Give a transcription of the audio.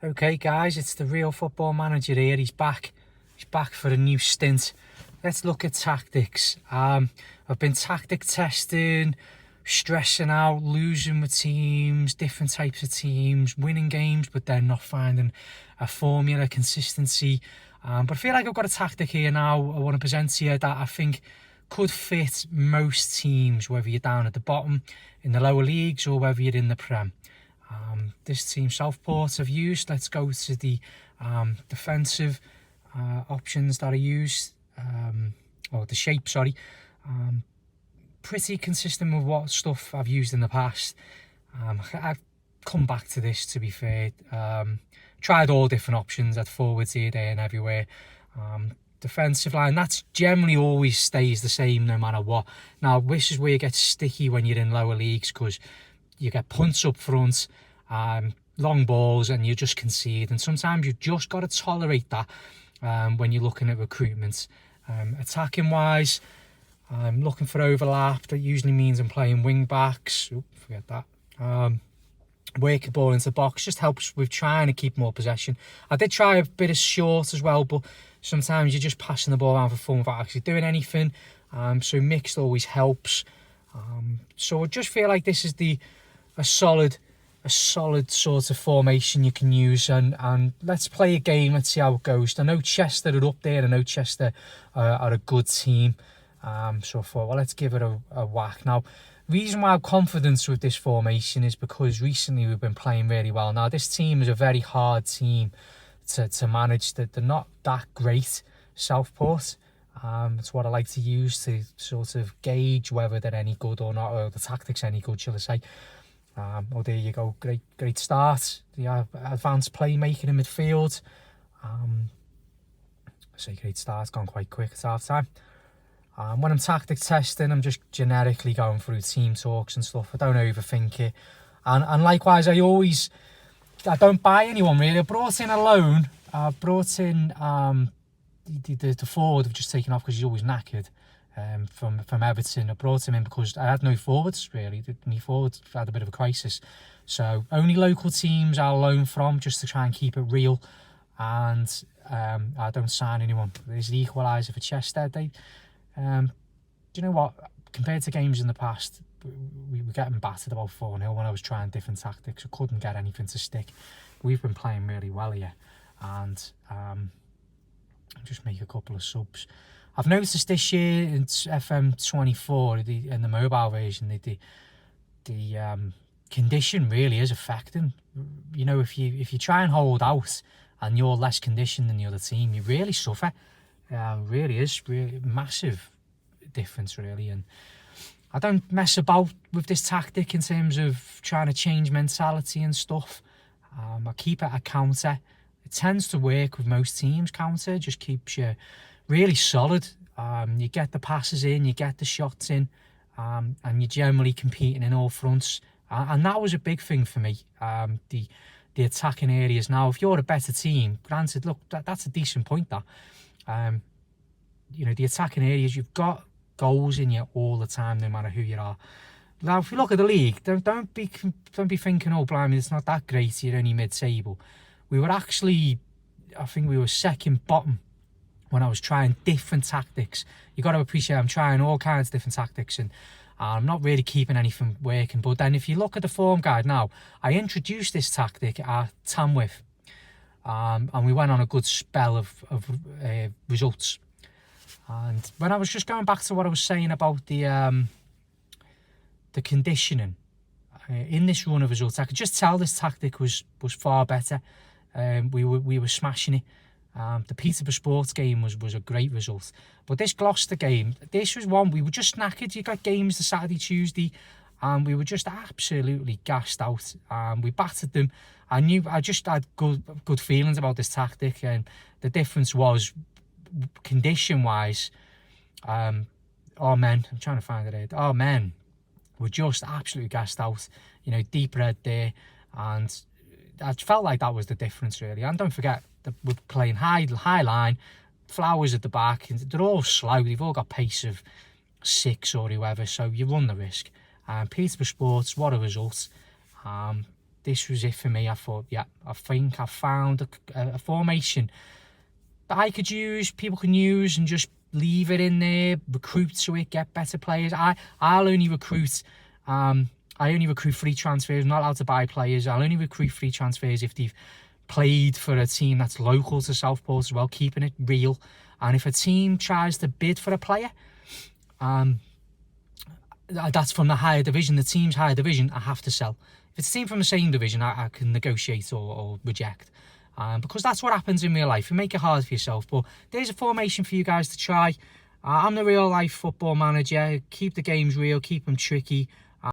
Okay guys, it's the Real Football Manager here. He's back for a new stint. Let's look at tactics. I've been tactic testing, stressing out, losing with teams, different types of teams, winning games, but then not finding a formula, consistency. But I feel like I've got a tactic here now I want to present to you that I think could fit most teams, whether you're down at the bottom in the lower leagues or whether you're in the Prem. This team, Southport, I've used. Let's go to the defensive options that I use, or the shape, sorry. Pretty consistent with what stuff I've used in the past. I've come back to this, to be fair. Tried all different options at forwards here, there and everywhere. Defensive line, that's generally always stays the same no matter what. Now, this is where it gets sticky when you're in lower leagues, because you get punts up front, long balls, and you just concede. And sometimes you've just got to tolerate that when you're looking at recruitment. Attacking wise, I'm looking for overlap. That usually means I'm playing wing backs. Forget that. Work the ball into the box just helps with trying to keep more possession. I did try a bit of short as well, but sometimes you're just passing the ball around for fun without actually doing anything. So mixed always helps. So I just feel like this is a solid sort of formation you can use, and let's play a game. Let's see how it goes. I know Chester are up there. I know Chester are a good team. So I thought, well, let's give it a whack. Now, the reason why I have confidence with this formation is because recently we've been playing really well. Now, this team is a very hard team to manage. They're not that great, Southport. It's what I like to use to sort of gauge whether they're any good or not, or the tactics any good, shall I say. Oh, there you go. Great start. The advanced playmaking in midfield. I say great start. It's gone quite quick at half time. When I'm tactic testing, I'm just generically going through team talks and stuff. I don't overthink it. And likewise, I don't buy anyone really. I brought in a loan. I brought in the forward. I've just taken off because he's always knackered. From Everton. I brought him in because I had no forwards really. My forwards had a bit of a crisis, so only local teams I'll loan from, just to try and keep it real. And I don't sign anyone. There's the equaliser for Chester. Do you know what? Compared to games in the past, we were getting battered about 4-0 when I was trying different tactics. I couldn't get anything to stick. We've been playing really well here, and just make a couple of subs. I've noticed this year in FM24, in the mobile version, the condition really is affecting. You know, if you try and hold out and you're less conditioned than the other team, you really suffer. Really is massive difference really. And I don't mess about with this tactic in terms of trying to change mentality and stuff. I keep it a counter. It tends to work with most teams. Counter just keeps you really solid. You get the passes in, you get the shots in, and you're generally competing in all fronts. And that was a big thing for me, the attacking areas. Now, if you're a better team, granted, look, that's a decent point, that. You know, the attacking areas, you've got goals in you all the time, no matter who you are. Now, if you look at the league, don't be thinking, oh, blimey, it's not that great, you're only mid-table. We were actually, I think we were second bottom when I was trying different tactics. You got to appreciate I'm trying all kinds of different tactics, and I'm not really keeping anything working. But then if you look at the form guide now, I introduced this tactic at Tamworth, and we went on a good spell of results. And when I was just going back to what I was saying about the conditioning in this run of results, I could just tell this tactic was far better. We were smashing it. The Peterborough Sports game was a great result, but this Gloucester game, this was one we were just knackered. You got games the Saturday, Tuesday, and we were just absolutely gassed out. We battered them. I just had good feelings about this tactic, and the difference was condition wise. Our men, I'm trying to find it here. Our men were just absolutely gassed out. You know, deep red there, and I felt like that was the difference really. And don't forget that we're playing high line, Flowers at the back, and they're all slow. They've all got pace of 6 or whoever, so you run the risk. Peterborough Sports, what a result. this was it for me. I thought, yeah, I think I found a formation that I could use, people can use, and just leave it in there, recruit to it, get better players. I'll only recruit, I only recruit free transfers. I'm not allowed to buy players. I'll only recruit free transfers if they've played for a team that's local to Southport as well, keeping it real. And if a team tries to bid for a player, that's from the higher division, the team's higher division, I have to sell. If it's a team from the same division, I can negotiate or reject. Because that's what happens in real life. You make it hard for yourself. But there's a formation for you guys to try. I'm the real life football manager. Keep the games real, keep them tricky.